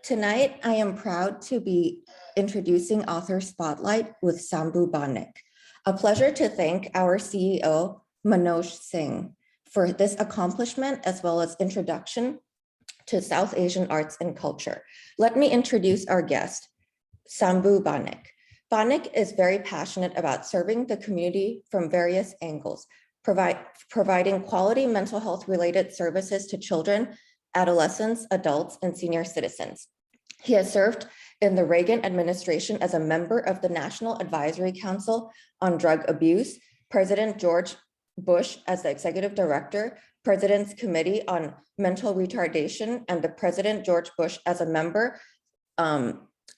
Tonight, I am proud to be introducing Author Spotlight with Sambhu Banik. A pleasure to thank our CEO, Manoj Singh, for this accomplishment as well as introduction to South Asian arts and culture. Let me introduce our guest, Sambhu Banik. Banik is very passionate about serving the community from various angles, providing quality mental health related services to children, adolescents, adults, and senior citizens. He has served in the Reagan administration as a member of the National Advisory Council on Drug Abuse, President George Bush as the executive director, President's Committee on Mental Retardation, and the President George Bush as a member.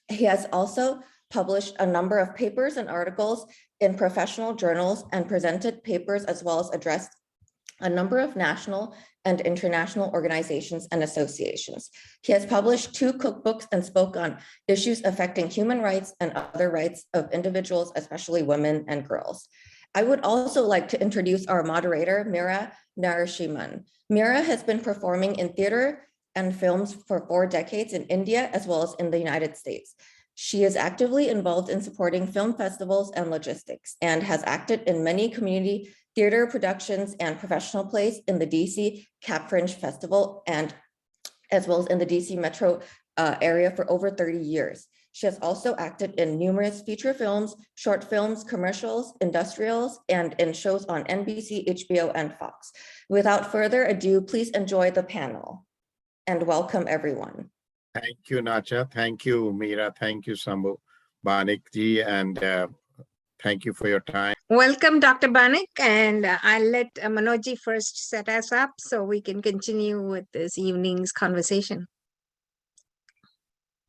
He has also published a number of papers and articles in professional journals and presented papers as well as addressed a number of national and international organizations and associations. He has published 2 cookbooks and spoke on issues affecting human rights and other rights of individuals, especially women and girls. I would also like to introduce our moderator, Meera Narasimhan. Meera has been performing in theater and films for 4 decades in India as well as in the United States. She is actively involved in supporting film festivals and logistics and has acted in many community theater productions and professional plays in the DC Cap Fringe Festival and as well as in the DC metro area for over 30 years. She has also acted in numerous feature films, short films, commercials, industrials, and in shows on NBC, HBO, and Fox. Without further ado, please enjoy the panel and welcome everyone. Thank you, Nacha. Thank you, Meera. Thank you, Sambhu Banik ji, and thank you for your time. Welcome, Dr. Banik, and I'll let Manoj first set us up so we can continue with this evening's conversation.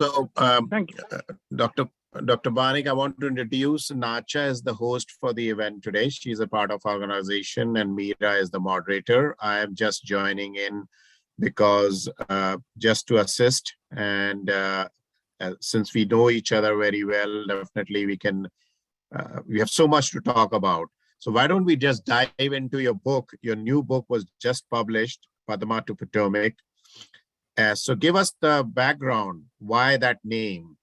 So, Thank you. Dr. Banik, I want to introduce Nacha as the host for the event today. She's a part of our organization and Meera is the moderator. I am just joining in because just to assist, and since we know each other very well, definitely we have so much to talk about. So why don't we just dive into your book? Your new book was just published, Padma to Potomac. So give us the background, why that name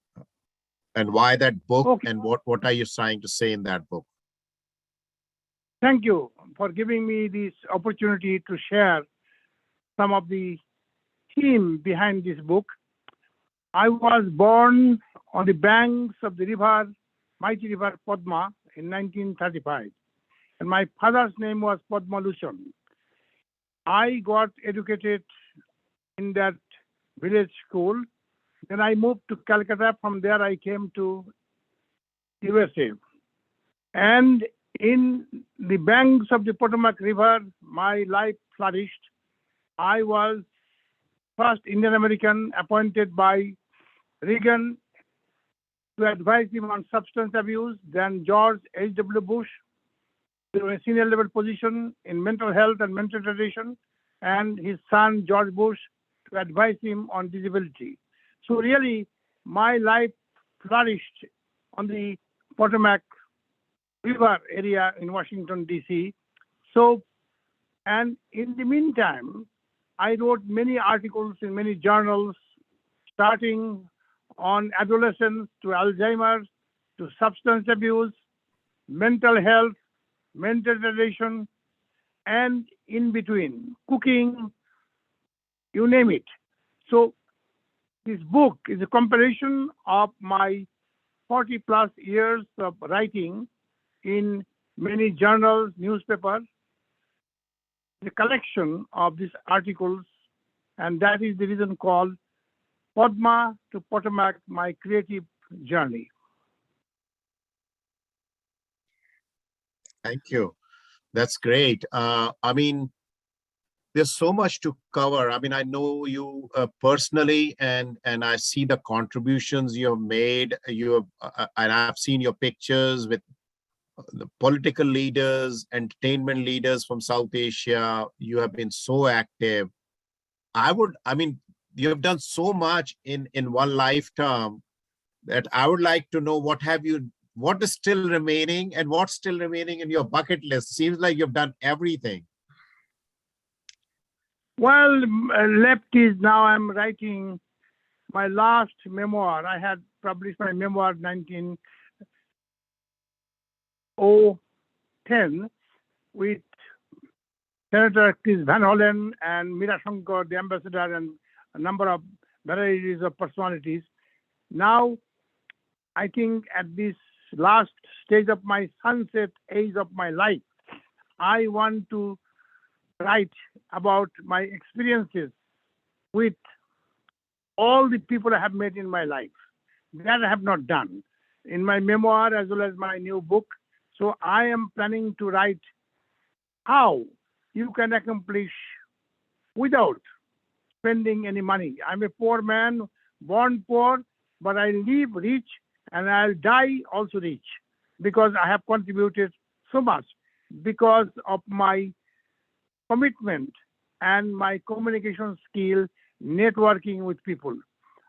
and why that book, Okay. and what are you trying to say in that book? Thank you for giving me this opportunity to share some of the theme behind this book. I was born on the banks of the mighty river Padma in 1935. And my father's name was Padma Lushan. I got educated in that village school. Then I moved to Calcutta. From there, I came to USA. And in the banks of the Potomac River, my life flourished. I was first Indian American appointed by Reagan to advise him on substance abuse, then George H.W. Bush to a senior level position in mental health and mental retardation, and his son George Bush to advise him on disability. So really, my life flourished on the Potomac River area in Washington, D.C. So, and in the meantime, I wrote many articles in many journals, starting on adolescence to Alzheimer's to substance abuse, mental health, mental retardation, and in between, cooking, you name it. So this book is a compilation of my 40 plus years of writing in many journals, newspapers, the collection of these articles, and that is the reason called Padma to Potomac, my creative journey. Thank you. That's great. I mean, there's so much to cover. I mean, I know you personally, and I see the contributions you have made. You have, and I've seen your pictures with the political leaders, entertainment leaders from South Asia. You have been so active. I mean, you have done so much in one lifetime that I would like to know what is still remaining and what's still remaining in your bucket list. Seems like you've done everything. Well, left is now I'm writing my last memoir. I had published my memoir 1910 with Senator Chris Van Hollen and Meera Shankar, the ambassador, and a number of varieties of personalities. Now, I think at this last stage of my sunset age of my life, I want to write about my experiences with all the people I have met in my life. That I have not done in my memoir as well as my new book. So I am planning to write how you can accomplish without spending any money. I'm a poor man, born poor, but I live rich and I'll die also rich because I have contributed so much because of my commitment and my communication skill, networking with people.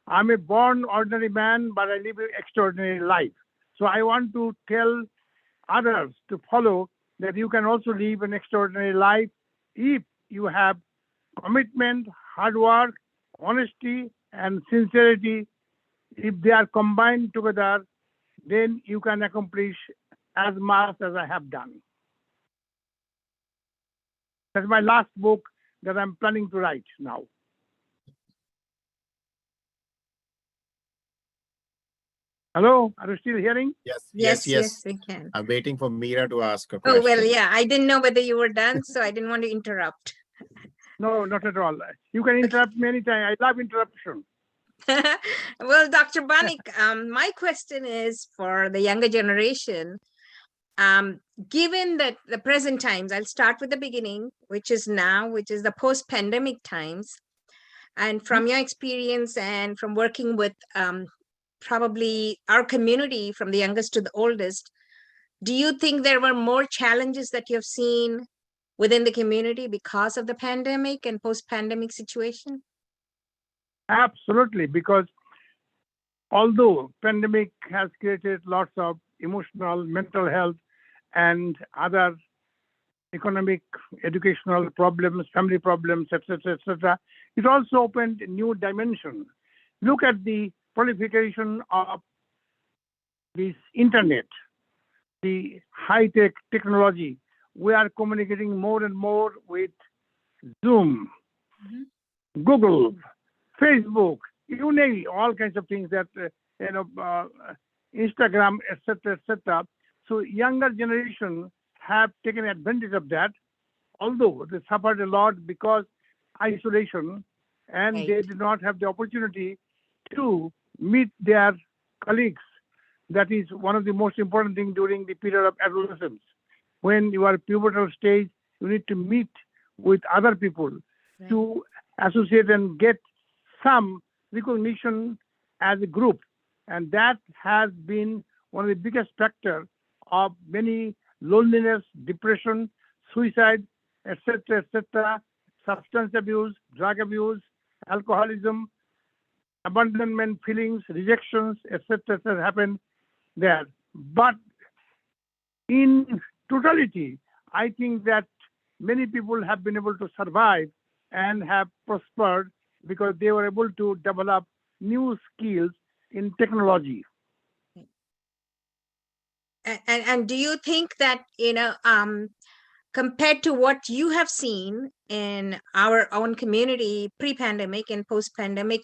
I'm a born ordinary man, but I live an extraordinary life. So I want to tell others to follow that you can also live an extraordinary life if you have commitment, hard work, honesty, and sincerity. If they are combined together, then you can accomplish as much as I have done. That's my last book that I'm planning to write now. Hello, are you still hearing? Yes. We can. I'm waiting for Meera to ask a Oh, question. well, yeah, I didn't know whether you were done, so I didn't want to interrupt. No, not at all. You can interrupt me anytime. I love interruption. Well, Dr. Banik, my question is for the younger generation. Given that the present times, I'll start with the beginning, which is now, which is the post-pandemic times. And from your experience and from working with probably our community from the youngest to the oldest, do you think there were more challenges that you've seen within the community because of the pandemic and post-pandemic situation? Absolutely, because although pandemic has created lots of emotional, mental health, and other economic, educational problems, family problems, etc., it also opened a new dimension. Look at the proliferation of this internet, the high-tech technology. We are communicating more and more with Zoom, Google, Facebook, you name it, all kinds of things that, Instagram, etc. So younger generation have taken advantage of that, although they suffered a lot because isolation and Right. they did not have the opportunity to meet their colleagues. That is one of the most important things during the period of adolescence. When you are pubertal stage, you need to meet with other people to associate and get some recognition as a group. And that has been one of the biggest factors of many loneliness, depression, suicide, etc., substance abuse, drug abuse, alcoholism, abandonment feelings, rejections, etc., happen there. But in totality, I think that many people have been able to survive and have prospered because they were able to develop new skills in technology. And do you think that, compared to what you have seen in our own community pre-pandemic and post-pandemic,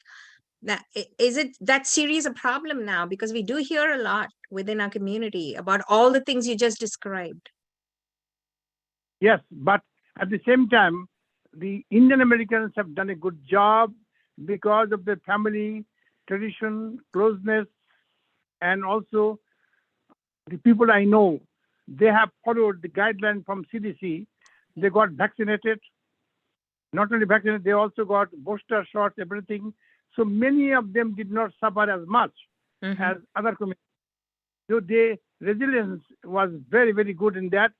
is it that serious a problem now? Because we do hear a lot within our community about all the things you just described. Yes, but at the same time, the Indian Americans have done a good job because of their family, tradition, closeness, and also the people I know, they have followed the guideline from CDC. They got vaccinated. Not only vaccinated, they also got booster shots, everything. So many of them did not suffer as much as other communities. So their resilience was very, very good in that.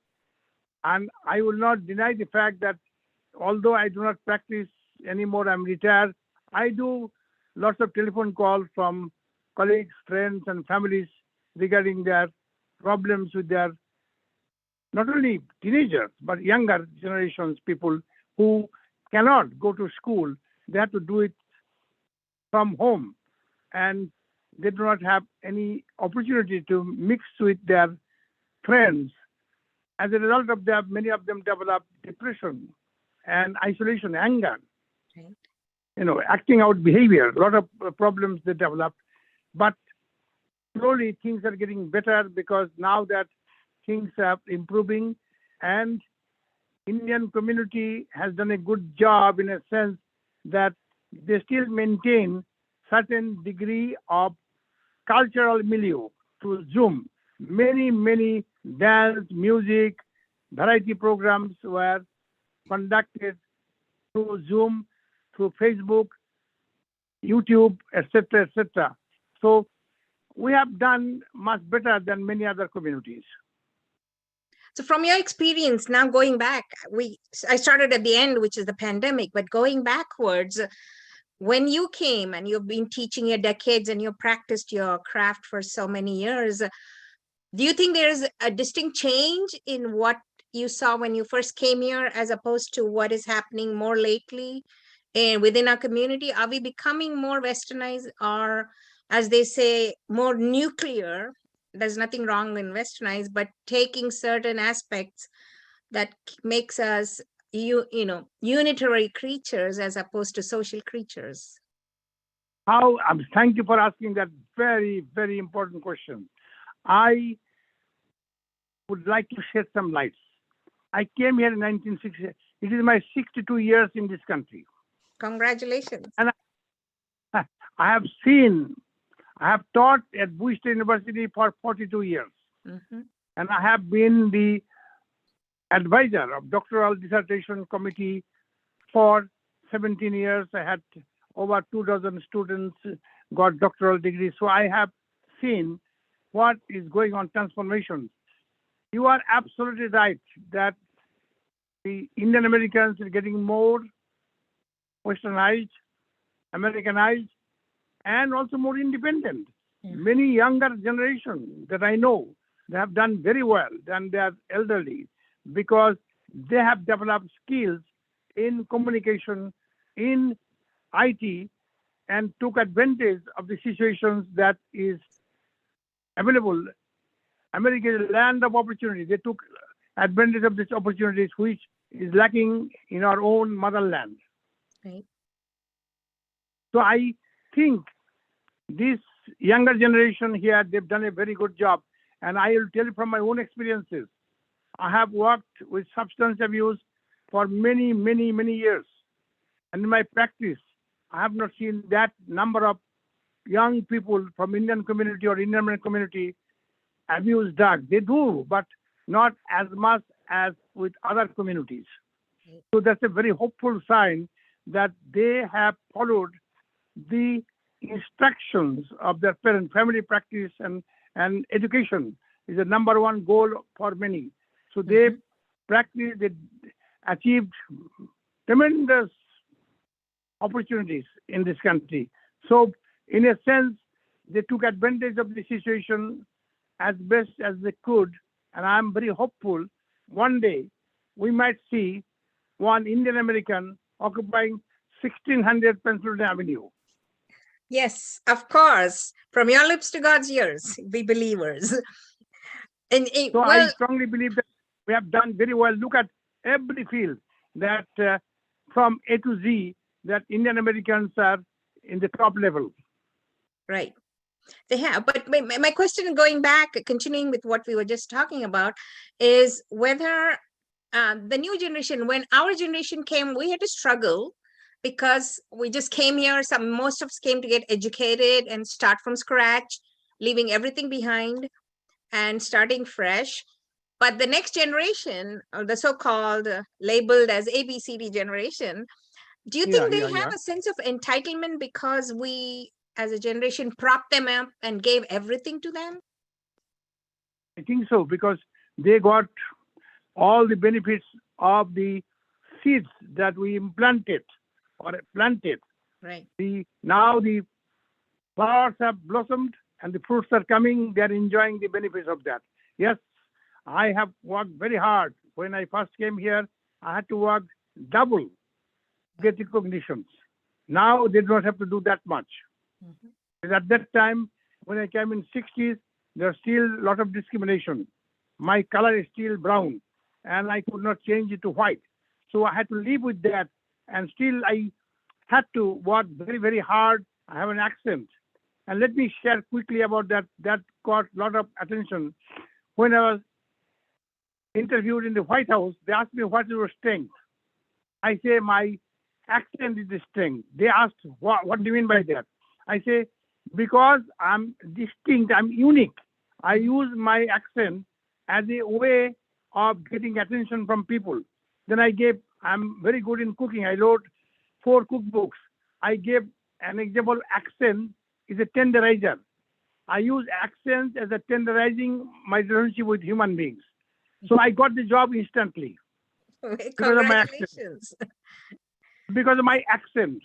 And I will not deny the fact that although I do not practice anymore, I'm retired, I do lots of telephone calls from colleagues, friends, and families regarding their problems with their, not only teenagers, but younger generations, people who cannot go to school. They have to do it from home. and they do not have any opportunity to mix with their friends. As a result of that, many of them develop depression and isolation, anger, Right. acting out behavior, a lot of problems they develop. But slowly things are getting better because now that things are improving, and Indian community has done a good job in a sense that they still maintain certain degree of cultural milieu through Zoom. Many dance, music, variety programs were conducted through Zoom, through Facebook, YouTube, etc., etc. So we have done much better than many other communities. So from your experience now going back, I started at the end, which is the pandemic, but going backwards, when you came and you've been teaching your decades and you practiced your craft for so many years, do you think there's a distinct change in what you saw when you first came here as opposed to what is happening more lately and within our community? Are we becoming more westernized, or, as they say, more nuclear? There's nothing wrong in westernized, but taking certain aspects that makes us unitary creatures as opposed to social creatures. Thank you for asking that very important question. I would like to shed some lights. I came here in 1960. It is my 62 years in this country. Congratulations. And I have taught at Bush University for 42 years. Mhm. And I have been the advisor of doctoral dissertation committee for 17 years. I had over 2,000 students got doctoral degrees. So I have seen what is going on, transformation. You are absolutely right that the Indian Americans are getting more westernized, Americanized, and also more independent. Yeah. Many younger generation that I know, they have done very well than their elderly because they have developed skills in communication, in IT, and took advantage of the situations that is available. America is a land of opportunity. They took advantage of these opportunities, which is lacking in our own motherland. Right. So I think this younger generation here, they've done a very good job. And I will tell you from my own experiences. I have worked with substance abuse for many years. And in my practice, I have not seen that number of young people from Indian community or Indian American community abuse drugs. They do, but not as much as with other communities. So that's a very hopeful sign that they have followed the instructions of their parents. Family practice and education is the number one goal for many. So they practice, they achieved tremendous opportunities in this country. So in a sense, they took advantage of the situation as best as they could. And I'm very hopeful one day we might see one Indian American occupying 1600 Pennsylvania Avenue. Yes, of course. From your lips to God's ears, be believers. And So I strongly believe that we have done very well. Look at every field that from A to Z, that Indian Americans are in the top level. right. They have. But my question going back, continuing with what we were just talking about, is whether the new generation, when our generation came, we had to struggle because we just came here. Most of us came to get educated and start from scratch, leaving everything behind and starting fresh. But the next generation, or the so-called labeled as ABCD generation, do you think they have a sense of entitlement because we, as a generation, propped them up and gave everything to them? I think so, because they got all the benefits of the seeds that we implanted or planted. Right. Now the flowers have blossomed and the fruits are coming. They are enjoying the benefits of that. Yes, I have worked very hard. When I first came here, I had to work double to get recognitions. Now they don't have to do that much. Mhm. At that time, when I came in 60s, there's still a lot of discrimination. My color is still brown, and I could not change it to white. So I had to live with that, and still I had to work very, very hard. I have an accent. And let me share quickly about that. That got a lot of attention. When I was interviewed in the White House, they asked me, what is your strength? I say, my accent is the strength. They asked, what do you mean by that? I say, because I'm distinct, I'm unique. I use my accent as a way of getting attention from people. Then I'm very good in cooking. I wrote 4 cookbooks. I gave an example, accent is a tenderizer. I use accents as a tenderizing my relationship with human beings. So I got the job instantly. Congratulations. Because of my accent.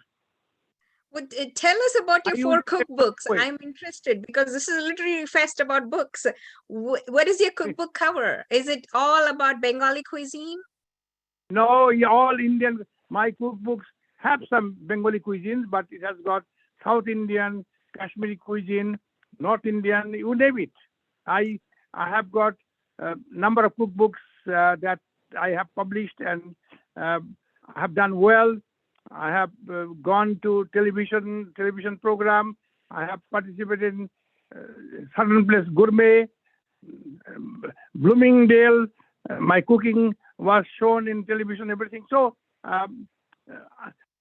Tell us about your I 4 use cookbooks. way. I'm interested because this is a literary fest about books. What is your cookbook cover? Is it all about Bengali cuisine? No, all Indian. My cookbooks have some Bengali cuisines, but it has got South Indian, Kashmiri cuisine, North Indian, you name it. I have got a number of cookbooks that I have published and have done well. I have gone to television program. I have participated in Certain Place Gourmet, Bloomingdale. My cooking was shown in television, everything. So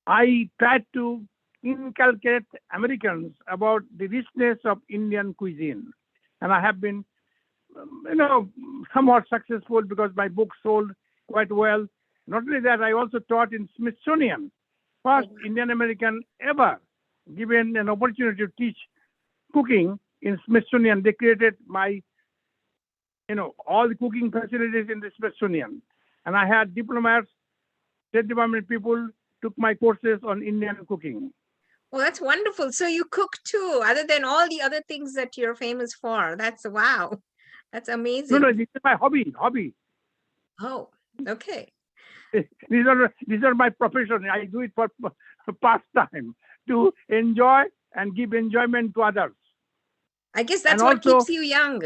I tried to inculcate Americans about the richness of Indian cuisine. And I have been, somewhat successful because my book sold quite well. Not only that, I also taught in Smithsonian. First Indian American ever given an opportunity to teach cooking in Smithsonian. They created all the cooking facilities in the Smithsonian. And I had diplomats, State Department people took my courses on Indian cooking. Well, that's wonderful. So you cook too, other than all the other things that you're famous for. That's wow. That's amazing. No, this is my hobby. Oh, okay. These are my profession. I do it for pastime to enjoy and give enjoyment to others. I guess that's And what also- keeps you young.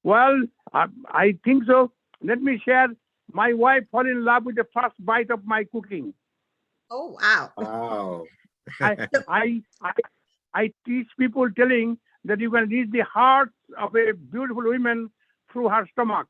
Well, I think so. Let me share. My wife fell in love with the first bite of my cooking. Oh, wow. Wow. I teach people telling that you can reach the heart of a beautiful woman through her stomach.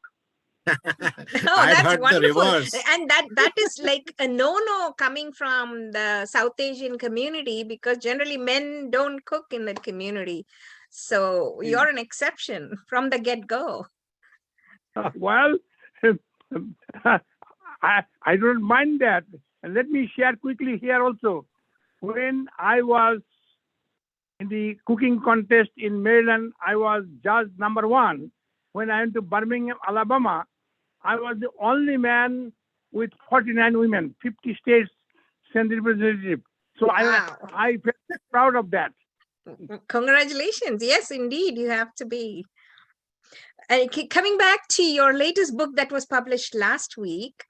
No, I'd that's heard the wonderful. reverse. And that is like a no-no coming from the South Asian community because generally men don't cook in that community. So you're an exception from the get-go. Well, I don't mind that. And let me share quickly here also. When I was in the cooking contest in Maryland, I was judge number 1. When I went to Birmingham, Alabama, I was the only man with 49 women, 50 states sent representative. So Wow. I felt proud of that. Congratulations. Yes, indeed, you have to be. And coming back to your latest book that was published last week,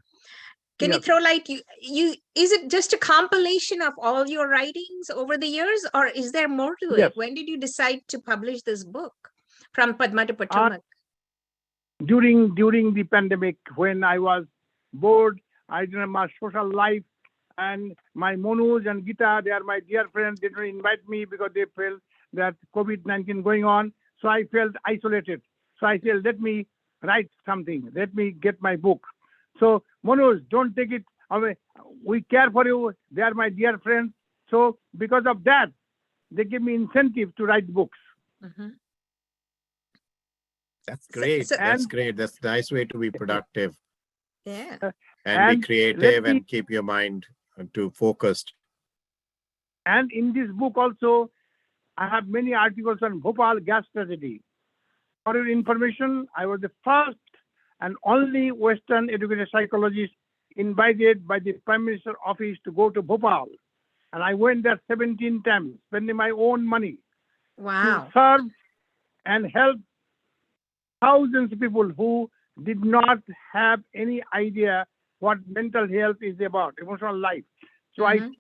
can you Yes. throw light? You is it just a compilation of all your writings over the years, or is there more to Yes. it? When did you decide to publish this book, From Padma to Potomac? During the pandemic, when I was bored, I didn't have my social life, and my Manoj and Gita, they are my dear friends, didn't invite me because they felt that COVID-19 going on. So I felt isolated. So I said, let me write something. Let me get my book. So Manoj, don't take it away. We care for you. They are my dear friends. So because of that, they give me incentive to write books. Mhm. That's great. so- That's And- great. That's a nice way to be productive Yeah. and And be creative let me- and keep your mind to focused. And in this book also, I have many articles on Bhopal gas tragedy. For your information, I was the first and only Western educated psychologist invited by the Prime Minister's office to go to Bhopal. And I went there 17 times, spending my own money Wow. to serve and help thousands of people who did not have any idea what mental health is about, emotional life. So I Mhm.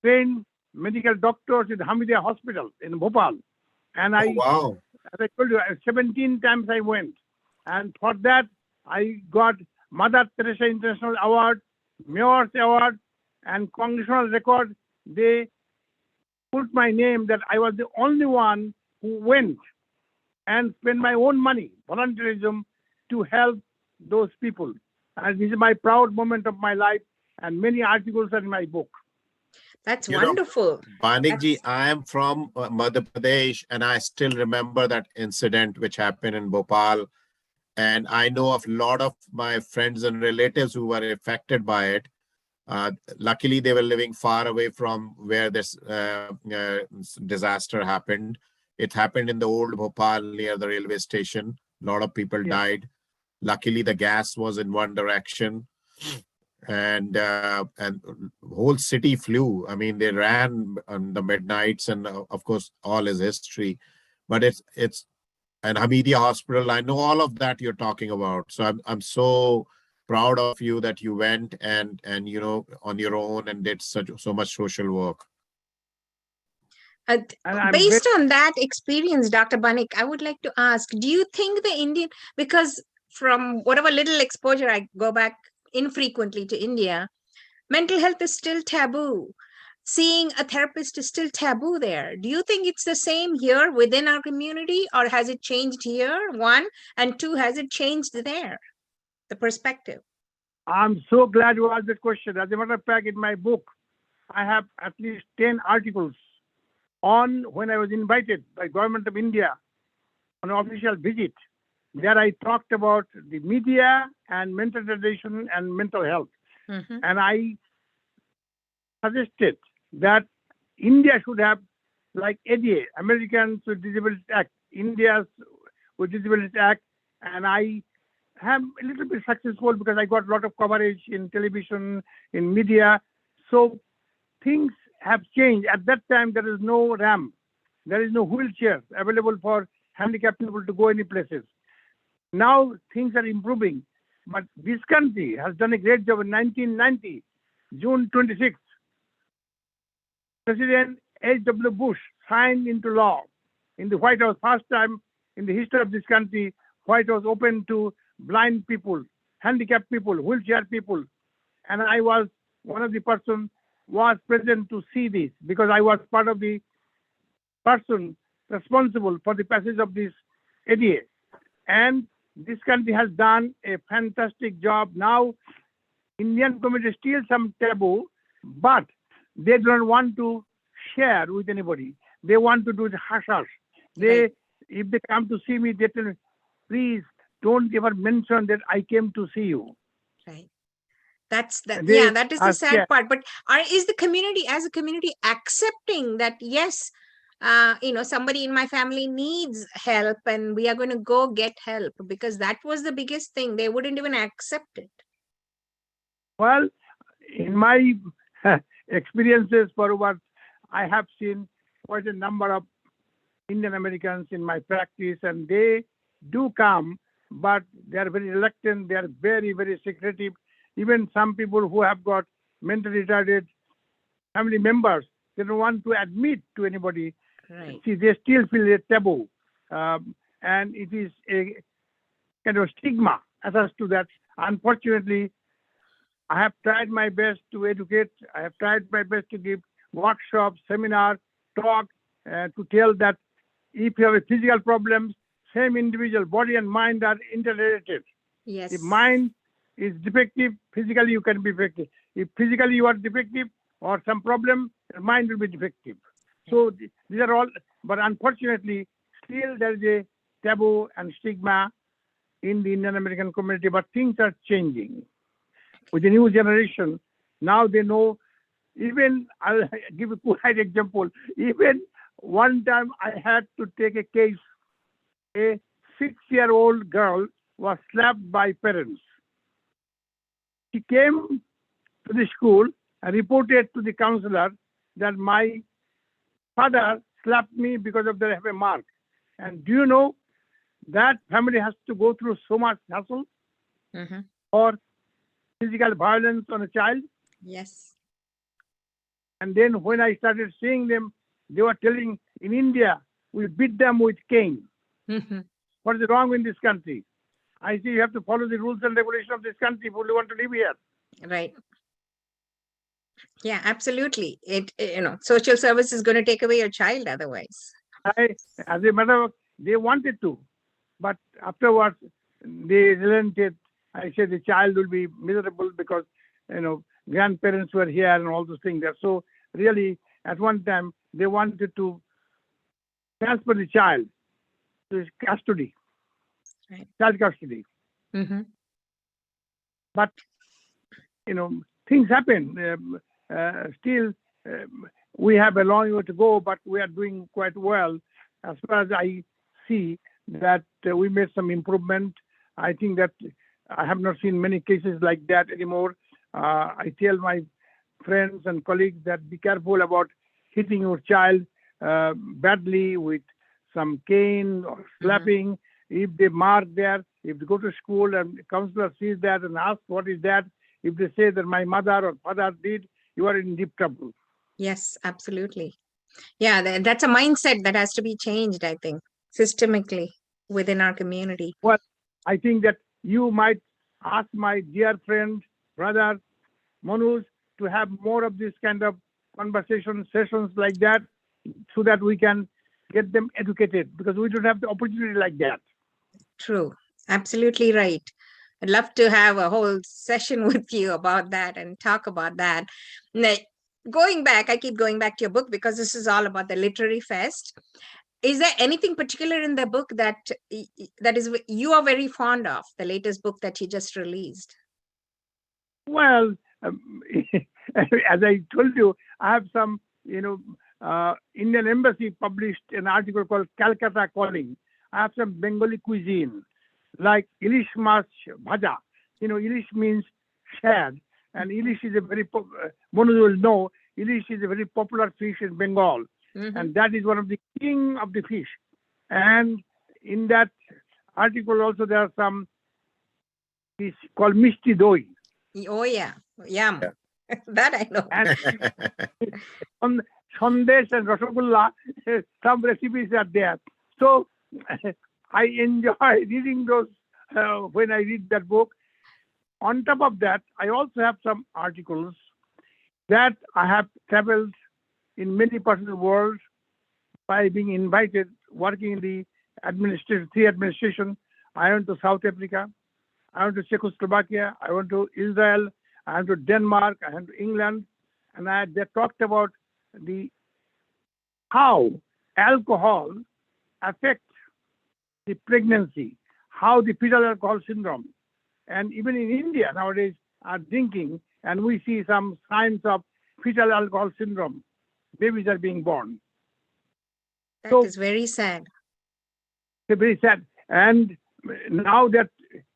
trained medical doctors in Hamidia Hospital in Bhopal. And Oh, wow. as I told you, 17 times I went. And for that, I got Mother Teresa International Award, Mayor's Award, and Congressional Record. They put my name that I was the only one who went and spent my own money, volunteerism, to help those people. And this is my proud moment of my life, and many articles are in my book. That's You know, wonderful. Banik ji, That's- I am from Madhya Pradesh, and I still remember that incident which happened in Bhopal. And I know of a lot of my friends and relatives who were affected by it. Luckily, they were living far away from where this disaster happened. It happened in the old Bhopal near the railway station. A lot of people Yeah. died. Luckily, the gas was in one direction, and whole city flew. I mean, they ran on the midnights, and of course, all is history. But it's and Hamidia Hospital. I know all of that you're talking about. So I'm so proud of you that you went and you know, on your own and did so much social work. And I'm Based on that experience, Dr. Banik, I would like to ask, do you think the Indian, because from whatever little exposure I go back infrequently to India, mental health is still taboo. Seeing a therapist is still taboo there. Do you think it's the same here within our community, or has it changed here? One, and two, has it changed there? The perspective. I'm so glad you asked that question. As a matter of fact, in my book, I have at least 10 articles on when I was invited by Government of India on an official visit. There I talked about the media and mental retardation and mental health. Mhm. And I suggested that India should have, like ADA, Americans with Disabilities Act, India's with Disabilities Act, and I am a little bit successful because I got a lot of coverage in television, in media. So things have changed. At that time, there is no ramp. There is no wheelchair available for handicapped people to go any places. Now things are improving. But this country has done a great job. In 1990, June 26th, President H.W. Bush signed into law in the White House, first time in the history of this country, White House open to blind people, handicapped people, wheelchair people. And I was one of the person was present to see this because I was part of the person responsible for the passage of this ADA. And this country has done a fantastic job. Now, Indian community still some taboo, but they don't want to share with anybody. They want to do the hush hush. They, Right. if they come to see me, they tell me, please don't ever mention that I came to see you. Right. That's that. They Yeah, that is the are sad scared. part. But is the community, as a community, accepting that yes, somebody in my family needs help, and we are going to go get help, because that was the biggest thing. They wouldn't even accept it. Well, in my experiences for what I have seen quite a number of Indian Americans in my practice, and they do come, but they are very reluctant. They are very, very secretive. Even some people who have got mentally retarded family members, they don't want to admit to anybody. Right. See, they still feel a taboo. And it is a kind of stigma attached to that. Unfortunately, I have tried my best to educate. I have tried my best to give workshops, seminars, talk, to tell that if you have a physical problem, same individual, body and mind are interrelated. Yes. If mind is defective, physically you can be defective. If physically you are defective or some problem, your mind will be defective. So these are all, but unfortunately, still there is a taboo and stigma in the Indian American community, but things are changing. With the new generation, now they know, even, I'll give a quiet example, even one time I had to take a case, a 6-year-old girl was slapped by parents. She came to the school and reported to the counselor that my father slapped me because of that I have a mark. And do you know that family has to go through so much hassle Mhm. or physical violence on a child? Yes. And then when I started seeing them, they were telling, in India, we beat them with cane. Mhm. What is wrong in this country? I say you have to follow the rules and regulations of this country if you want to live here. Right. Yeah, absolutely. Social service is going to take away your child otherwise. As a matter of, they wanted to, but afterwards they relented. I said the child will be miserable because grandparents were here and all those things there. So really, at one time they wanted to transfer the child to his custody, Right. child custody. Mhm. But things happen. Still, we have a long way to go, but we are doing quite well. As far as I see that we made some improvement. I think that I have not seen many cases like that anymore. I tell my friends and colleagues that be careful about hitting your child badly with some cane or slapping. If they mark there, if they go to school and the counselor sees that and asks what is that, if they say that my mother or father did, you are in deep trouble. Yes, absolutely. Yeah, that's a mindset that has to be changed, I think, systemically within our community. Well, I think that you might ask my dear friend, brother Manoj, to have more of this kind of conversation sessions like that so that we can get them educated, because we don't have the opportunity like that. True. Absolutely right. I'd love to have a whole session with you about that and talk about that. Now, I keep going back to your book because this is all about the literary fest. Is there anything particular in the book that is you are very fond of, the latest book that you just released? Well, as I told you, I have some, Indian Embassy published an article called Calcutta Calling. I have some Bengali cuisine, like ilish mash bhaja. Ilish means shad, and ilish is a very, Monu will know, ilish is a very popular fish in Bengal. Mhm. And that is one of the king of the fish. And in that article also there are some fish called mishti doi. Oh yeah, yum. That I know. And on Sandesh and Rasagulla, some recipes are there. So I enjoy reading those when I read that book. On top of that, I also have some articles that I have traveled in many parts of the world by being invited, working in the administration. I went to South Africa, I went to Czechoslovakia, I went to Israel, I went to Denmark, I went to England, and they talked about how alcohol affects the pregnancy, how the fetal alcohol syndrome, and even in India nowadays are drinking, and we see some signs of fetal alcohol syndrome. Babies are being born. That So- is very sad. It's very sad. And now that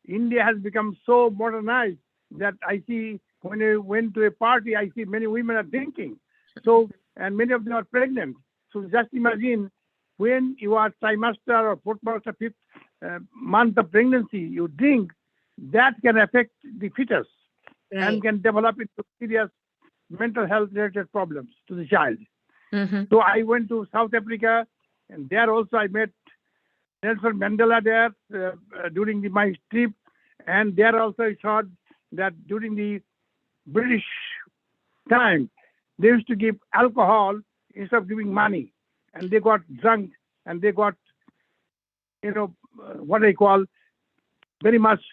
India has become so modernized that I see when I went to a party, I see many women are drinking. So, and many of them are pregnant. So just imagine when you are trimester or fourth month or fifth month of pregnancy, you drink, that can affect the fetus Right. and can develop into serious mental health related problems to the child. Mhm. So I went to South Africa, and there also I met Nelson Mandela there during my trip, and there also I saw that during the British time, they used to give alcohol instead of giving money, and they got drunk, and they got, what I call very much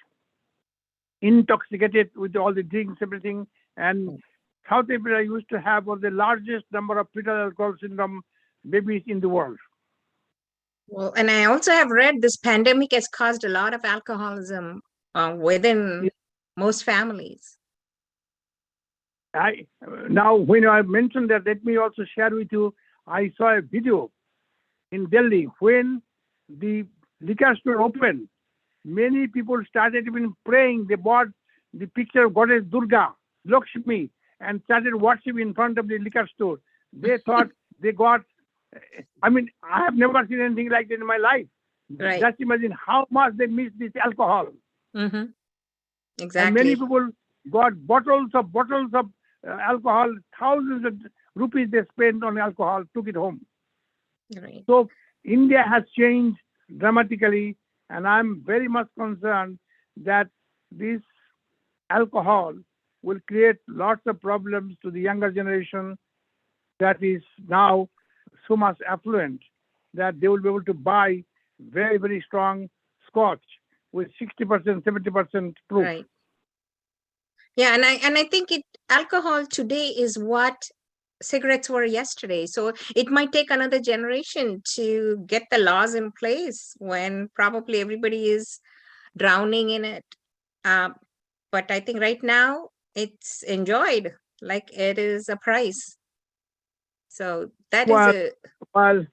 intoxicated with all the drinks, everything. And South Africa used to have one of the largest number of fetal alcohol syndrome babies in the world. Well, and I also have read this pandemic has caused a lot of alcoholism within most families. Now, when I mentioned that, let me also share with you, I saw a video in Delhi when the liquor store opened. Many people started even praying. They bought the picture of Goddess Durga, Lakshmi, and started worshiping in front of the liquor store. They thought they got, I have never seen anything like that in my life. Right. Just imagine how much they miss this alcohol. Mm-hmm. And Exactly. many people got bottles of alcohol, thousands of rupees they spend on alcohol, took it home. Right. So India has changed dramatically, and I'm very much concerned that this alcohol will create lots of problems to the younger generation that is now so much affluent that they will be able to buy very, very strong scotch with 60%, 70% proof. Right. Yeah, and I think alcohol today is what cigarettes were yesterday. So it might take another generation to get the laws in place when probably everybody is drowning in it. But I think right now it's enjoyed like it is a price. So that is Well, a While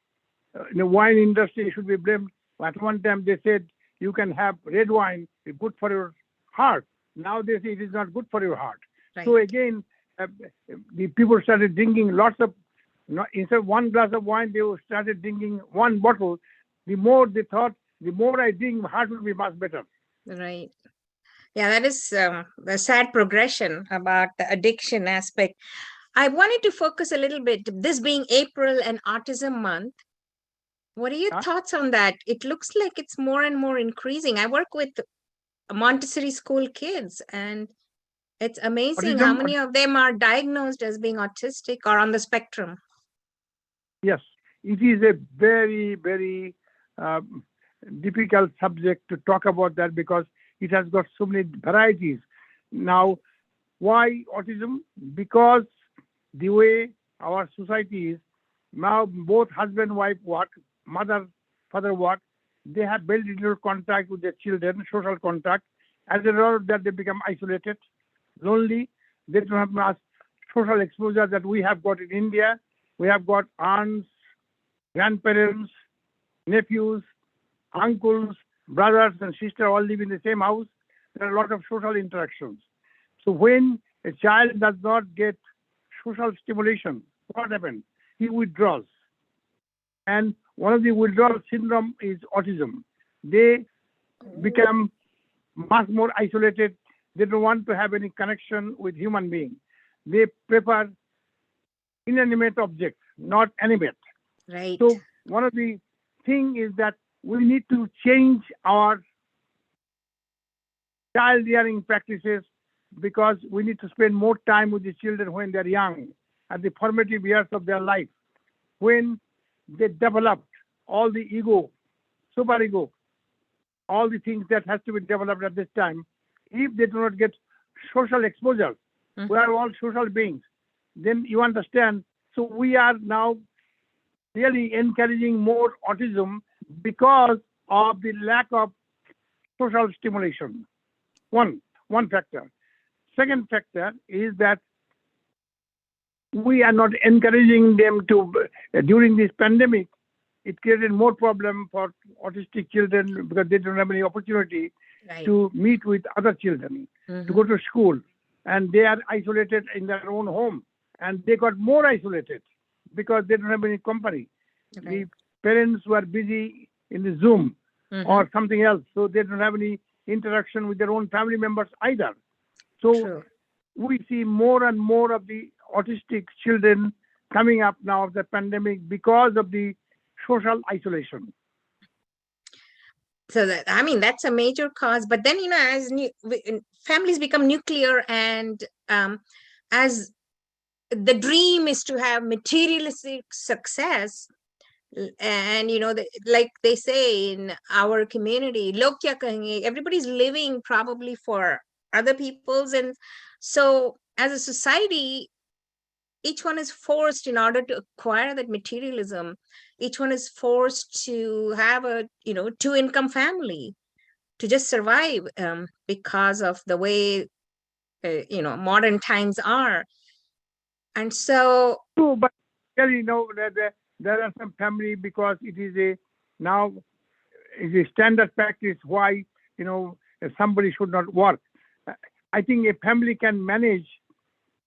the wine industry should be blamed, at one time they said you can have red wine, it's good for your heart. Now they say it is not good for your heart. So right. again, the people started drinking lots of, instead of one glass of wine, they started drinking one bottle. The more they thought, the more I drink, my heart will be much better. Right. Yeah, that is a sad progression about the addiction aspect. I wanted to focus a little bit, this being April and Autism Month. What are your Huh? thoughts on that? It looks like it's more and more increasing. I work with Montessori school kids, and it's amazing how Autism, many of them are diagnosed as being autistic or on the spectrum. yes, it is a very, very difficult subject to talk about that because it has got so many varieties. Now, why autism? Because the way our society is, now both husband, wife work, mother, father work, they have very little contact with their children, social contact. As a result of that, they become isolated, lonely. They don't have much social exposure that we have got in India. We have got aunts, grandparents, nephews, uncles, brothers and sisters all live in the same house. There are a lot of social interactions. So when a child does not get social stimulation, what happens? He withdraws. And one of the withdrawal syndrome is autism. They become much more isolated. They don't want to have any connection with human being. They prefer inanimate objects, not animate. Right. So one of the thing is that we need to change our child rearing practices because we need to spend more time with the children when they're young, at the formative years of their life, when they develop all the ego, super ego, all the things that has to be developed at this time. If they do not get social exposure, we are all social beings, then you understand. So we are now really encouraging more autism because of the lack of social stimulation. One factor. Second factor is that we are not encouraging them to, during this pandemic, it created more problem for autistic children because they don't have any opportunity Right. to meet with other children, to go to school, and they are isolated in their own home, and they got more isolated because they don't have any company. Right. The parents were busy in the Zoom or something else, so they don't have any interaction with their own family members either. So True. we see more and more of the autistic children coming up now of the pandemic because of the social isolation. So that, I mean, that's a major cause. But then, as families become nuclear, and as the dream is to have materialistic success, and like they say in our community, log kya kahenge, everybody's living probably for other people's, and so as a society, each one is forced, in order to acquire that materialism, each one is forced to have a two-income family to just survive, because of the way modern times are. And so True, but there are some family because it is now a standard practice why somebody should not work. I think a family can manage.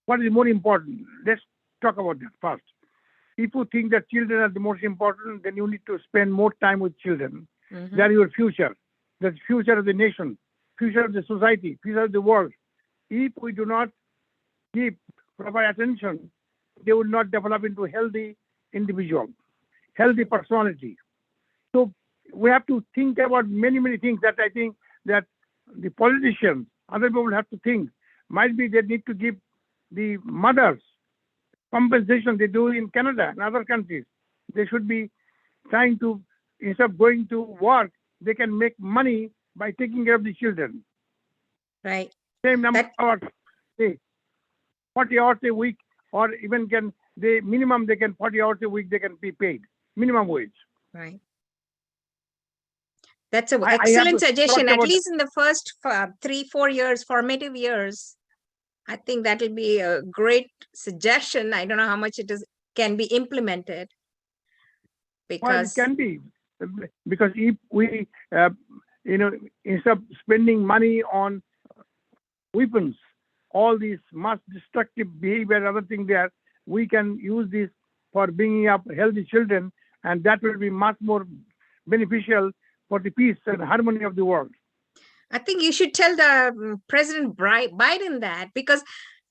What is more important? Let's talk about that first. If you think that children are the most important, then you need to spend more time with children. They are your future. The future of the nation, future of the society, future of the world. If we do not keep proper attention, they will not develop into healthy individual, healthy personality. So we have to think about many, many things that I think that the politicians, other people have to think. Might be they need to give the mothers compensation they do in Canada and other countries. They should be trying to, instead of going to work, they can make money by taking care of the children. Right. Same number That- of hours, say 40 hours a week, or even can they minimum they can 40 hours a week they can be paid minimum wage. Right. That's an I have excellent to suggestion. talk At about- least in the first 3-4 years, formative years, I think that will be a great suggestion. I don't know how much it is can be implemented. Well, Because it can be because if we, instead of spending money on weapons, all these mass destructive behavior, other thing there, we can use this for bringing up healthy children, and that will be much more beneficial for the peace and harmony of the world. I think you should tell the President Biden that, because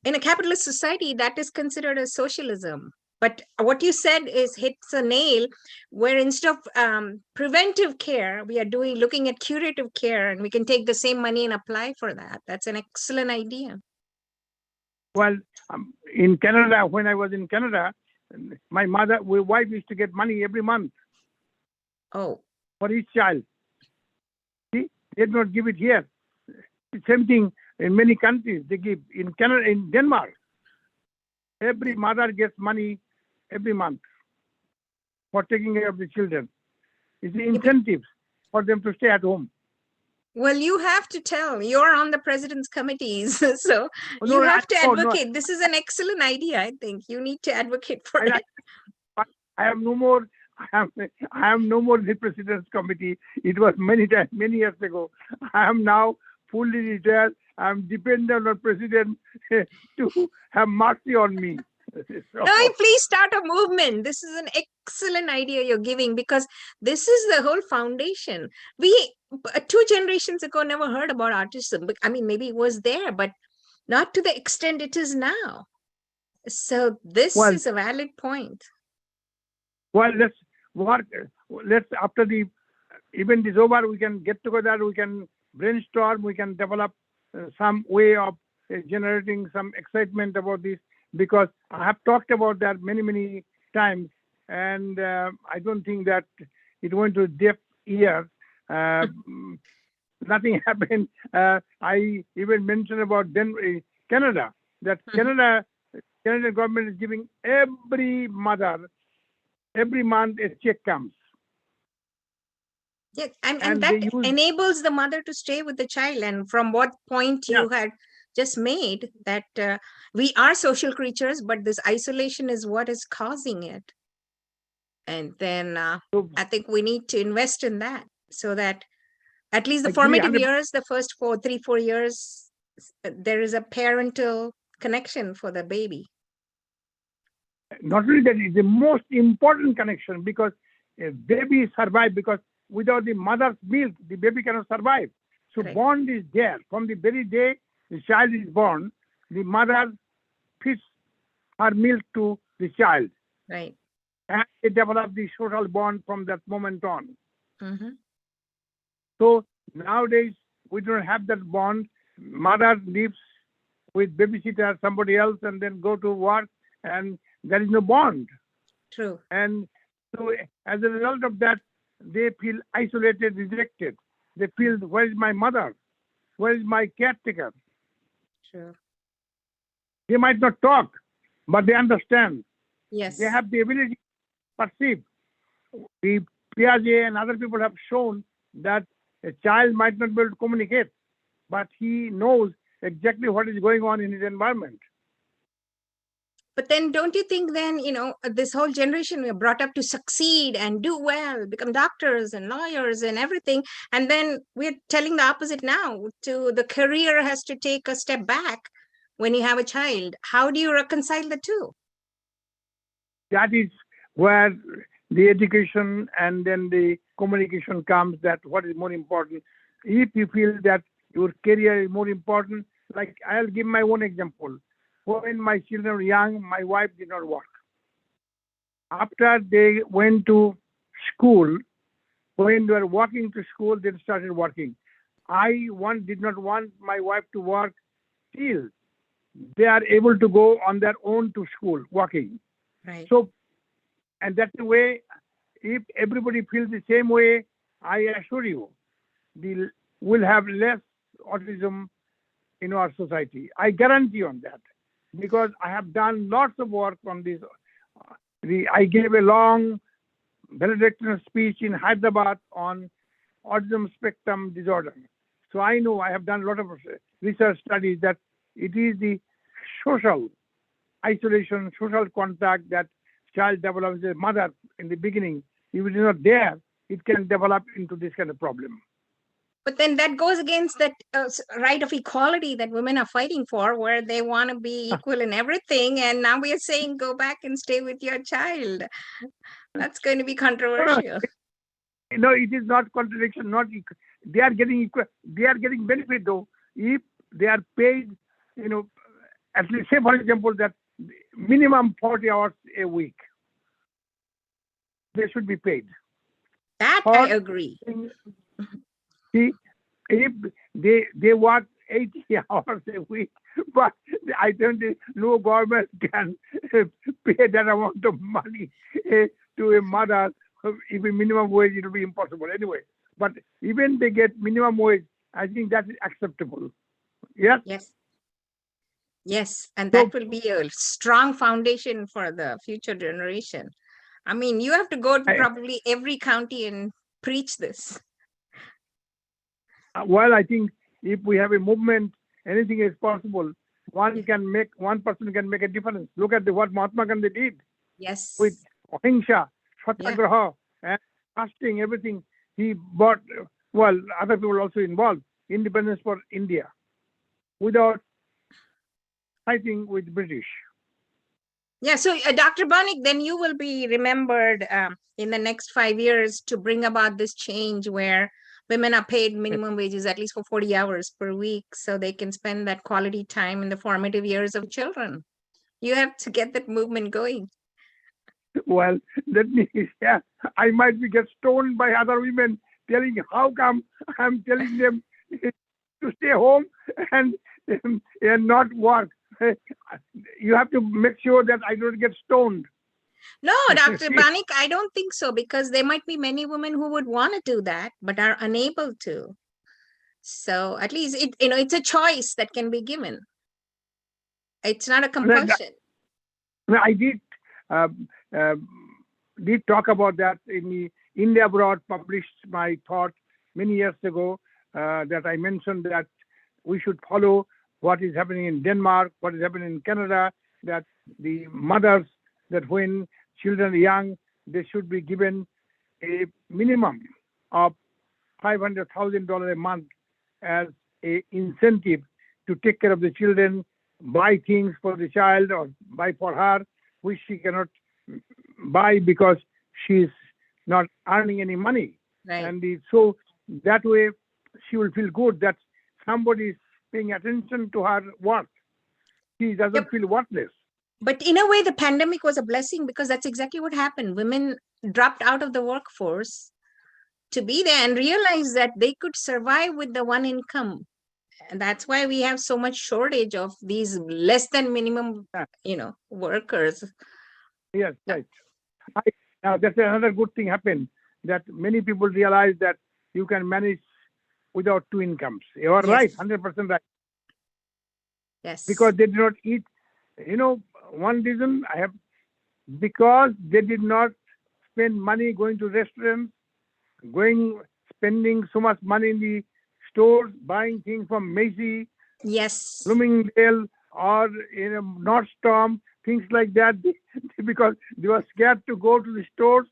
in a capitalist society, that is considered as socialism. But what you said is hits a nail, where instead of preventive care, we are looking at curative care, and we can take the same money and apply for that. That's an excellent idea. Well, in Canada, when I was in Canada, my wife used to get money every month Oh, for each child. See, they did not give it here. Same thing in many countries. They give in Canada, in Denmark. Every mother gets money every month for taking care of the children. It's the incentives for them to stay at home. well, you have to tell. You're on the president's committees, so No, you have to no, advocate. This is an excellent idea. I think you need to advocate for it. I am no more. I am no more the president's committee. It was many years ago. I am now fully retired. I am dependent on president to have mercy on me. So- No, please start a movement. This is an excellent idea you're giving, because this is the whole foundation. We 2 generations ago never heard about autism. I mean, maybe it was there, but not to the extent it is now. So this Well- is a valid point. Well, let's work. Let's after the event is over, we can get together. We can brainstorm. We can develop some way of generating some excitement about this, because I have talked about that many times, and I don't think that it went to deaf ears. Nothing happened. I even mentioned about Canada. That Canadian government is giving every mother every month a check comes. Yeah, and And that they use- enables the mother to stay with the child. And from what point you had just made, that we are social creatures, but this isolation is what is causing it. And then So I think we need to invest in that, so that at least the I agree, formative 100%. years, the first 3-4 years, there is a parental connection for the baby. not only that, it's the most important connection, because a baby survives, because without the mother's milk, the baby cannot survive. So Correct. bond is there. From the very day the child is born, the mother feeds her milk to the child, Right. and they develop the social bond from that moment on. Hmm. So nowadays we don't have that bond. Mother lives with babysitter, somebody else, and then go to work, and there is no bond. True. And so as a result of that, they feel isolated, rejected. They feel, where is my mother? Where is my caretaker? True. They might not talk, but they understand. Yes. They have the ability to perceive. The Piaget and other people have shown that a child might not be able to communicate, but he knows exactly what is going on in his environment. But then don't you think then, this whole generation, we are brought up to succeed and do well, become doctors and lawyers and everything. And then we're telling the opposite now, to the career has to take a step back when you have a child. How do you reconcile the two? That is where the education and then the communication comes, that what is more important. If you feel that your career is more important, like I'll give my own example. when my children were young, my wife did not work. After they went to school, when they were walking to school, they started working. Did not want my wife to work till they are able to go on their own to school, working. Right. So, and that's the way, if everybody feels the same way, I assure you, we'll have less autism in our society. I guarantee on that, because I have done lots of work on this. I gave a long valedictorian speech in Hyderabad on autism spectrum disorder. So I know, I have done a lot of research studies that it is the social isolation, social contact that child develops as a mother in the beginning. If it is not there, it can develop into this kind of problem. But then that goes against that right of equality that women are fighting for, where they want to be equal in everything. And now we are saying, go back and stay with your child. That's going to be controversial. No, it is not contradiction. Not equal. They are getting equal. They are getting benefit though if they are paid. At least, say for example, that minimum 40 hours a week. They should be paid. That I agree. See, if they work 80 hours a week, but I don't think no government can pay that amount of money to a mother. If a minimum wage, it will be impossible anyway. But even they get minimum wage, I think that is acceptable. Yes? Yes. Yes. And that will be a strong foundation for the future generation. I mean, you have to go to probably every county and preach this. Well, I think if we have a movement, anything is possible. One person can make a difference. Look at what Mahatma Gandhi did. Yes. With ahimsa, satyagraha, and fasting, everything. He brought, other people also involved, independence for India without fighting with British. Yeah, so Dr. Banik, then you will be remembered in the next 5 years to bring about this change where women are paid minimum wages at least for 40 hours per week so they can spend that quality time in the formative years of children. You have to get that movement going. Well, I might get stoned by other women telling how come I'm telling them to stay home and not work. You have to make sure that I don't get stoned. No, Dr. Banik, I don't think so, because there might be many women who would want to do that, but are unable to. So at least it's a choice that can be given. It's not a compulsion. I did talk about that in the India Abroad published my thought many years ago, that I mentioned that we should follow what is happening in Denmark, what is happening in Canada, that the mothers, that when children are young, they should be given a minimum of $500,000 a month as an incentive to take care of the children, buy things for the child or buy for her, which she cannot buy because she's not earning any money. Right. And so that way she will feel good that somebody is paying attention to her work. She doesn't feel worthless. But in a way, the pandemic was a blessing because that's exactly what happened. Women dropped out of the workforce to be there and realized that they could survive with the one income. And that's why we have so much shortage of these less than minimum, workers. Yes, right. Now that's another good thing happened, that many people realize that you can manage without two incomes. You are right, 100% right. Yes. Because they did not eat. One reason because they did not spend money going to restaurants, spending so much money in the stores, buying things from Macy, yes, Bloomingdale, or Nordstrom, things like that, because they were scared to go to the stores.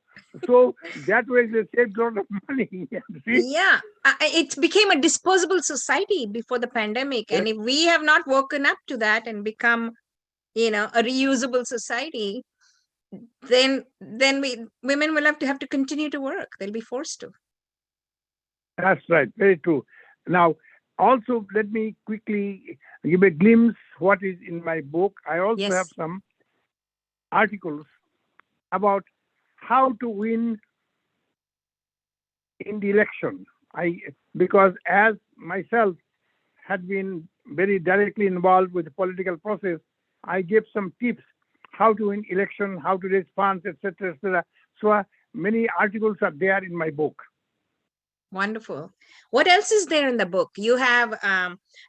So that way they saved a lot of money. Yeah, it became a disposable society before the pandemic. And if we have not woken up to that and become, a reusable society, then women will have to continue to work. They'll be forced to. That's right. Very true. Now, also, let me quickly give a glimpse what is in my book. I also Yes. have some articles about how to win in the election. Because as myself had been very directly involved with the political process, I gave some tips how to win election, how to raise funds, etc., etc. So many articles are there in my book. Wonderful. What else is there in the book? You have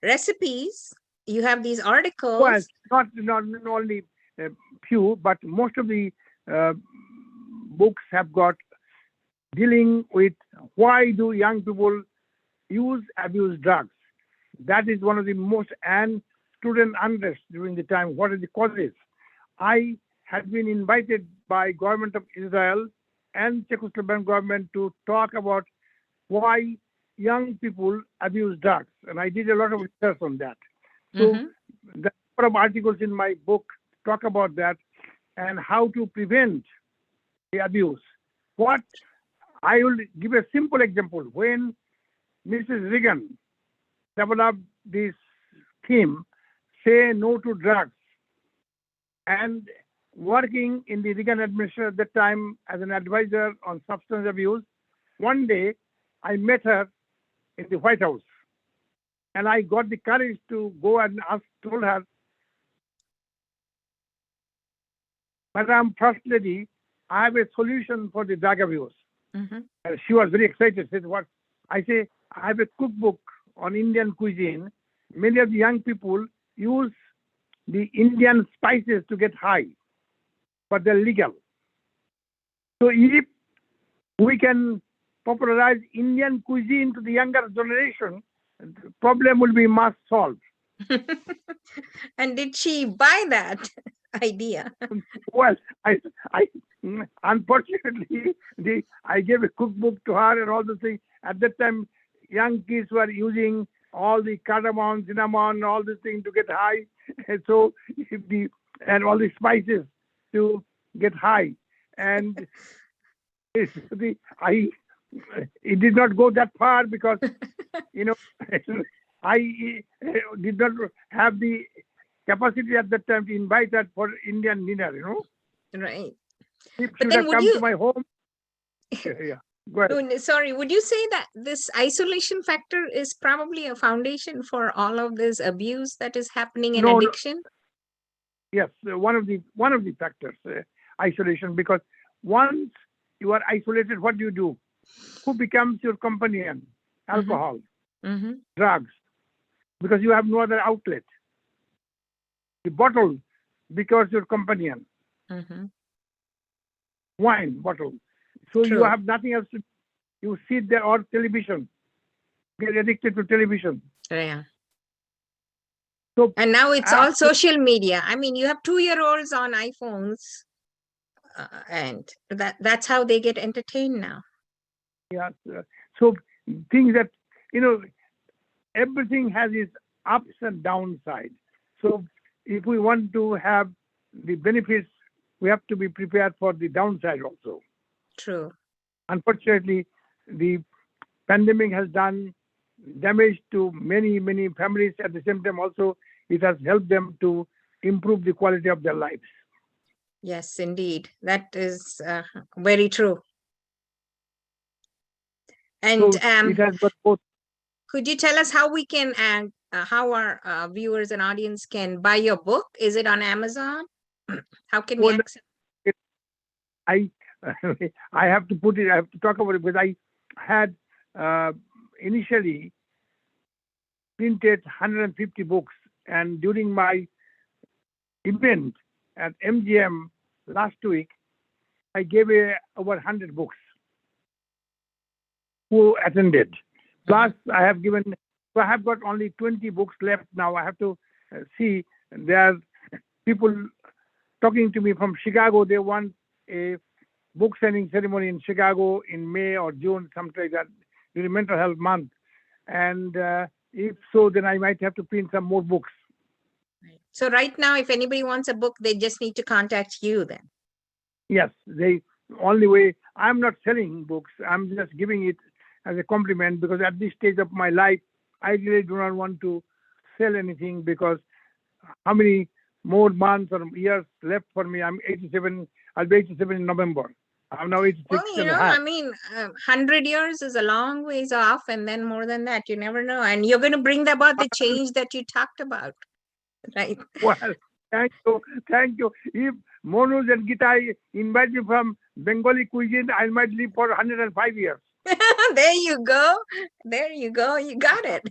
recipes, you have these articles. Well, not only few, but most of the books have got dealing with why do young people abuse drugs. That is one of the most, and student unrest during the time. What are the causes? I had been invited by government of Israel and Czechoslovakian government to talk about why young people abuse drugs, and I did a lot of research on that. So the number of articles in my book talk about that and how to prevent the abuse. What I will give a simple example. When Mrs. Reagan developed this theme, say no to drugs, and working in the Reagan administration at that time as an advisor on substance abuse, one day I met her in the White House, and I got the courage to go and told her, Madam First Lady, I have a solution for the drug abuse. And she was very excited. Said, "What?" I say, "I have a cookbook on Indian cuisine. Many of the young people use the Indian spices to get high, but they're legal. So if we can popularize Indian cuisine to the younger generation, the problem will be much solved." And did she buy that idea? Well, I unfortunately, I gave a cookbook to her and all the things. At that time, young kids were using all the cardamom, cinnamon, all these things to get high, and so and all the spices to get high. And it did not go that far because I did not have the capacity at that time to invite her for Indian dinner. Right. She But should then have would come you- to my home. Yeah, go ahead. No, sorry, would you say that this isolation factor is probably a foundation for all of this abuse that is happening in No, no. addiction? Yes, one of the factors, isolation. Because once you are isolated, what do? Who becomes your companion? Alcohol, drugs, because you have no other outlet. The bottle becomes your companion. Wine bottle. So you True. have nothing else to. You sit there, or television. Get addicted to television. Yeah. So And now it's all after- social media. I mean, you have 2-year-olds on iPhones, and that's how they get entertained now. Yes. So things that, everything has its ups and downsides. So if we want to have the benefits, we have to be prepared for the downside also. True. Unfortunately, the pandemic has done damage to many, many families. At the same time, also, it has helped them to improve the quality of their lives. Yes, indeed. That is very true. And So it has got both. could you tell us how we can, how our viewers and audience can buy your book? Is it on Amazon? How can we Well, access? I I have to put it. I have to talk about it because I had initially printed 150 books, and during my event at MGM last week, I gave away over 100 books who attended. Plus, I have given. So I have got only 20 books left now. I have to see. There are people talking to me from Chicago. They want a book signing ceremony in Chicago in May or June, something like that, during Mental Health Month. And if so, then I might have to print some more books. So right now, if anybody wants a book, they just need to contact you then. Yes, the only way. I'm not selling books. I'm just giving it as a compliment because at this stage of my life, I really do not want to sell anything because how many more months or years left for me? I'm 87. I'll be 87 in November. I'm now 86 Well, and a half. 100 years is a long ways off, and then more than that, you never know. And you're going to bring about the change that you talked about, right? Well, thank you. Thank you. If Manoj and Gita invite me from Bengali cuisine, I might live for 105 years. There you go. There you go. You got it.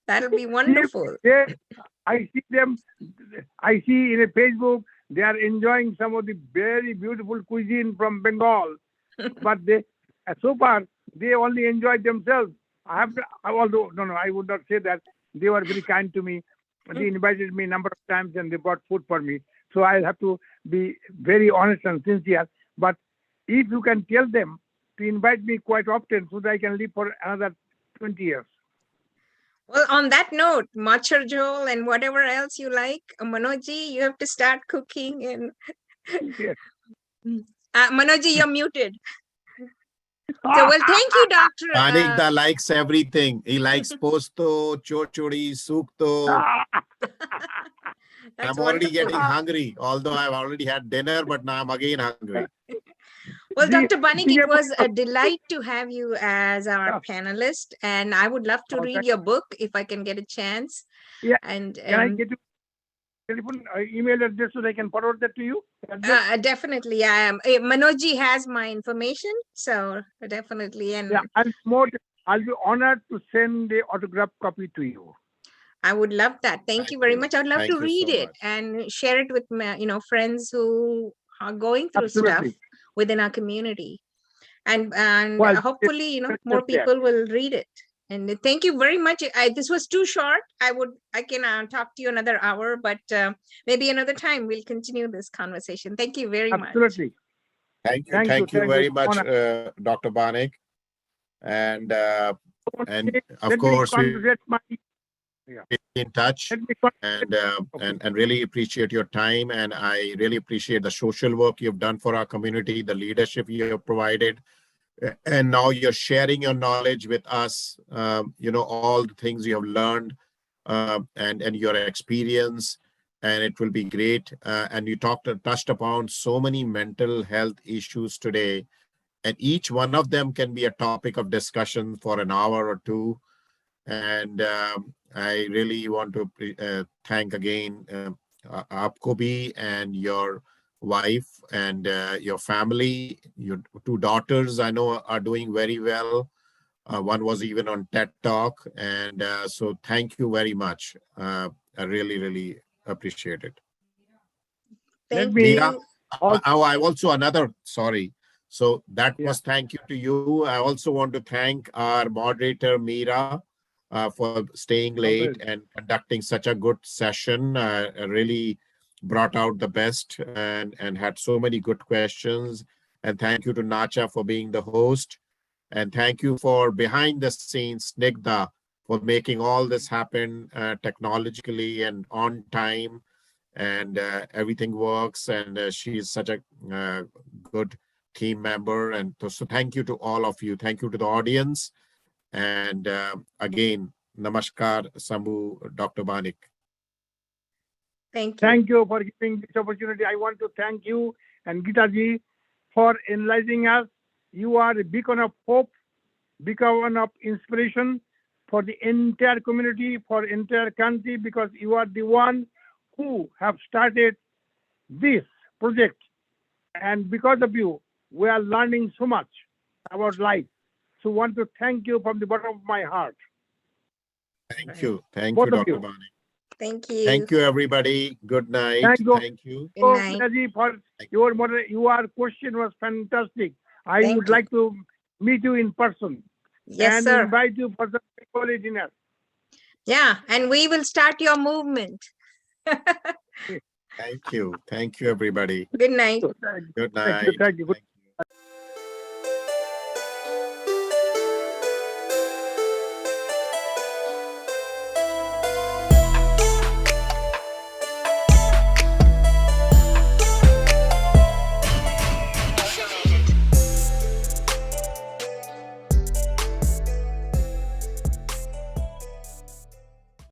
That'll be wonderful. I see them, I see in a Facebook, they are enjoying some of the very beautiful cuisine from Bengal. But they, so far, they only enjoy themselves. I would not say that. They were very kind to me. They invited me a number of times and they brought food for me. So I have to be very honest and sincere. But if you can tell them to invite me quite often so that I can live for another 20 years. Well, on that note, machar jhol and whatever else you like, Manojji, you have to start cooking. And Yes. Manojji, you're muted. So, well, thank you, Doctor. Banik likes everything. He likes posto, chochuri, sukto. That's I'm already wonderful. getting hungry, although I've already had dinner, but now I'm again hungry. Well, Dr. Banik, it was a Singapore- delight to have you as our panelist, and I would love to Oh, read thank your book if I can get a chance. Yeah. And Can I get your telephone email address so that I can forward that to you? definitely, I am. Manojji has my information, so definitely, and Yeah, I'll be honored to send the autograph copy to you. I would love that. Thank you very much. I'd love Thank to you read so it much. and share it with my, friends who are going through stuff Absolutely. within our community, and Well, hopefully, it's more just that. people will read it. And thank you very much. This was too short. I can talk to you another hour, but maybe another time we'll continue this conversation. Thank you very much. Absolutely. Thank you. Thank you, Thank you thank very you. much, Honor. Dr. Banik. And Let of me course, we congratulate my. be in touch Let me and really appreciate your time. And I really appreciate the social work you've done for our community, the leadership you have provided. And now you're sharing your knowledge with us, all the things you have learned and your experience. And it will be great. And you touched upon so many mental health issues today. And each one of them can be a topic of discussion for an hour or two. And I really want to thank again Apkobi and your wife and your family. Your two daughters, I know, are doing very well. One was even on TED Talk. And so thank you very much. I really, really appreciate it. Thank me- Meera, you. I also sorry. So that Yeah. was thank you to you. I also want to thank our moderator, Meera, for staying late and conducting such a good session. Really brought out the best and had so many good questions. And thank you to Nacha for being the host. And thank you for behind the scenes, Snigdha, for making all this happen technologically and on time. And everything works. And she's such a good team member. And so thank you to all of you. Thank you to the audience. And again, namaskar, Sambhu, Dr. Banik. Thank you. Thank you for giving this opportunity. I want to thank you and Gita-ji for enlightening us. You are a beacon of hope, beacon of inspiration for the entire community, for entire country, because you are the one who have started this project. And because of you, we are learning so much about life. So want to thank you from the bottom of my heart. Thank you. Thank Both you, of Dr. you. Banik. Thank you. Thank you, everybody. Good night. Thank you. Thank you. Good night. Gita-ji, for your question was fantastic. I Thank would you. like to meet you in person Yes, and sir. invite you for the Bengali dinner. Yeah, and we will start your movement. Thank you. Thank you, everybody. Good night. Thank you. Good Thank night. you. Thank you. Thank you.